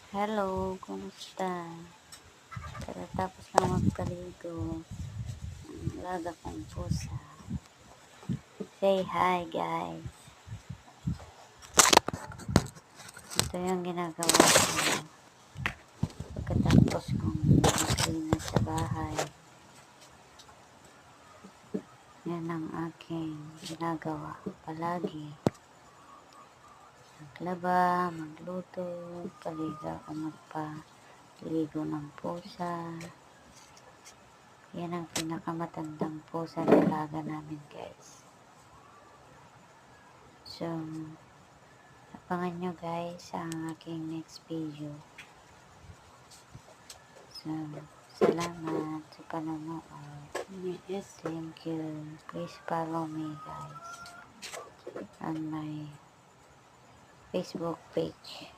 Hello, kumusta? Tapos lang magpaligo. Ang alaga kong pusa. Say hi, guys. Ito yung ginagawa ko pagkatapos kong maglinis sa bahay. Yan ang aking ginagawa palagi. Maglaba, magluto, paliga o magpaligo ng pusa. Yan ang pinakamatandang pusa na alaga namin, guys. So, abangan nyo guys ang aking next video. So, salamat sa panonood. Yes. Thank you. Please follow me guys on my Facebook page.